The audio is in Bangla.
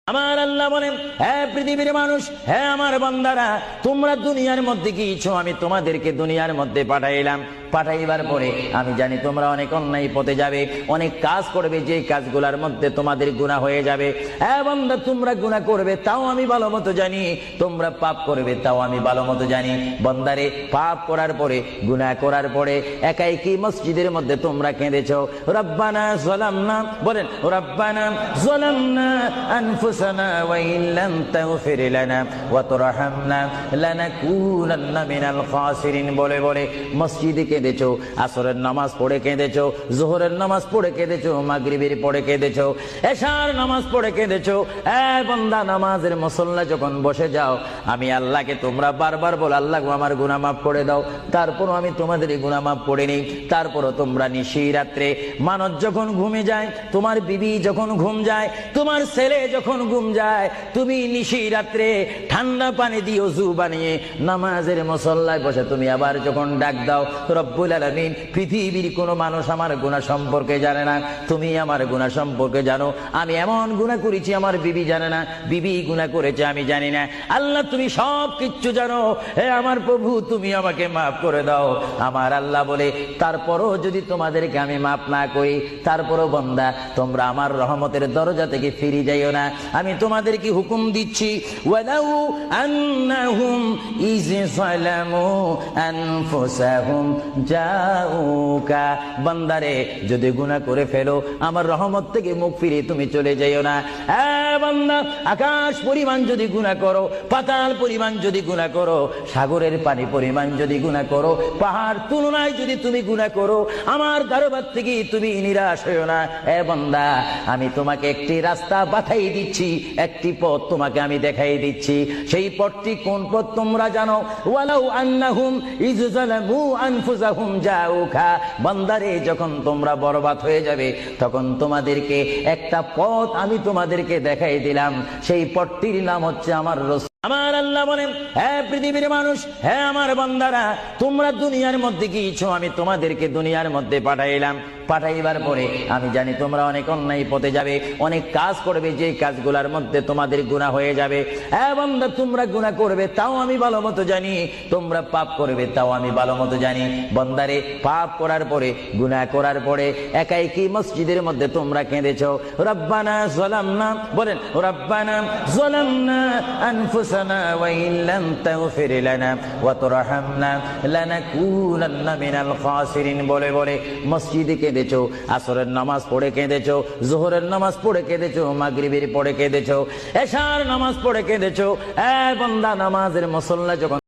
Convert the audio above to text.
আমার আল্লাহ বলেন, হে পৃথিবীর মানুষ, হে আমার বান্দারা, তোমরা দুনিয়ার মধ্যে গিয়েছো, আমি তোমাদেরকে দুনিয়ার মধ্যে পাঠাইলাম। পাঠাইবার পরে আমি জানি তোমরা অনেক অন্যায় পথে যাবে, অনেক কাজ করবে, যে কাজগুলোর মধ্যে তোমাদের গুনাহ হয়ে যাবে। হে বান্দা, তোমরা গুনাহ করবে তাও আমি ভালো মতো জানি, তোমরা পাপ করবে তাও আমি ভালো মতো জানি। বান্দারে, পাপ করার পরে, গুনাহ করার পরে একাই কি মসজিদের মধ্যে তোমরা কেঁদেছো, রব্বানা যালামনা, বলেন রব্বানা যালামনা আনফুসানা ওয়া ইন লাম তাগফির লানা ওয়া তুরহামনা লানাকুনান্না মিনাল খাসিরিন বলে বলে মসজিদে কেঁদেছো, আসরের নামাজ পড়ে কেঁদেছো, যোহরের নামাজ পড়ে কেঁদেছো, মাগরিবের পড়ে কেঁদেছো, এশার নামাজ পড়ে কেঁদেছো। এ বান্দা, নামাজের মুসল্লা যখন বসে যাও, আমি আল্লাহকে তোমরা বারবার বল, আল্লাহ আমার গুনাহ মাফ করে দাও। তারপরও আমি তোমাদের গুনাহ মাফ করে নিই। তারপরও তোমরা নিশি রাত্রে, মানুষ যখন ঘুমে যায়, তোমার বিবি যখন ঘুম যায়, তোমার ছেলে যখন ঘুম যায়, তুমি নিশি রাত্রে ঠান্ডা পানি দিয়ে ওযু বানিয়ে নামাজের মুসল্লায় বসে তুমি আবার যখন ডাক দাও, রব্বুল আলামিন, পৃথিবীর কোনো মানুষ আমার গুনাহ সম্পর্কে জানে না, তুমি আমার গুনাহ সম্পর্কে জানো। আমি এমন গুনাহ করেছি আমার বিবি জানে না, বিবি গুনাহ করেছে আমি জানি না। আল্লাহ, তুমি সব কিচ্ছু জানো। হে আমার প্রভু, তুমি আমাকে মাফ করে দাও। আমার আল্লাহ বলে, তারপরও যদি তোমাদেরকে আমি মাফ না করি, তারপরও বান্দা, তোমরা আমার রহমতের দরজা থেকে ফিরে যাইও না। আমি তোমাদেরকে হুকুম দিচ্ছি, ওয়ালাউ আন্নাহুম ইয যালামু আনফুসাহুম জাউকা, বান্দারে, যদি গুনাহ করে ফেলো, আমার রহমত থেকে মুখ ফিরে তুমি চলে যাইও না। বান্দা, আকাশ পরিমাণ যদি গুনাহ করো, পাতাল পরিমাণ যদি গুনাহ করো, সাগরের পানি পরিমাণ যদি গুনাহ করো, পাহাড় তুলনায় যদি তুমি গুনাহ করো, আমার দরবার থেকে তুমি নিরাশ হইও না। বান্দা, আমি তোমাকে একটি রাস্তা বাতাই দিচ্ছি, একটি পথ তোমাকে আমি দেখাই দিচ্ছি। সেই পথটি কোন পথ তোমরা জানো? ওয়ালাউ আন্নাহুম ইয যালামু আনফুসাহুম জাউকা, বান্দারে, যখন তোমরা বরবাদ হয়ে যাবে, তখন তোমাদেরকে একটা পথ আমি তোমাদেরকে দেখাই দিলাম। সেই পথটির নাম হচ্ছে আমার রাসূল। আমার আল্লাহ বলেন, হে পৃথিবীর মানুষ, হে আমার বান্দারা, তোমরা দুনিয়ার মধ্যে গিয়েছো, আমি তোমাদেরকে দুনিয়ার মধ্যে পাঠাইলাম। পাঠাইবার পরে আমি জানি তোমরা অনেক অন্যায় পথে যাবে, অনেক কাজ করবে, যে কাজগুলোর মধ্যে তোমাদের গুনাহ হয়ে যাবে। হে বান্দা, তোমরা গুনাহ করবে তাও আমি ভালো মতো জানি, তোমরা পাপ করবে তাও আমি ভালো মতো জানি। বান্দারে, পাপ করার পরে, গুনাহ করার পরে একাই কি মসজিদের মধ্যে তোমরা কেঁদেছো, রব্বানা যালামনা, বলেন রব্বানা যালামনা আনফুসানা ওয়া ইন লাম তাগফির লানা ওয়া তুরহামনা লানাকুনান্না মিনাল খাসিরিন বলে বলে মসজিদে কেঁদেছো, আসরের নামাজ পড়ে কেঁদেছো, যোহরের নামাজ পড়ে কেঁদেছো, মাগরিবের পড়ে কেঁদেছো, এশার নামাজ পড়ে কেঁদেছো। বান্দা, নামাজের মুসল্লা যখন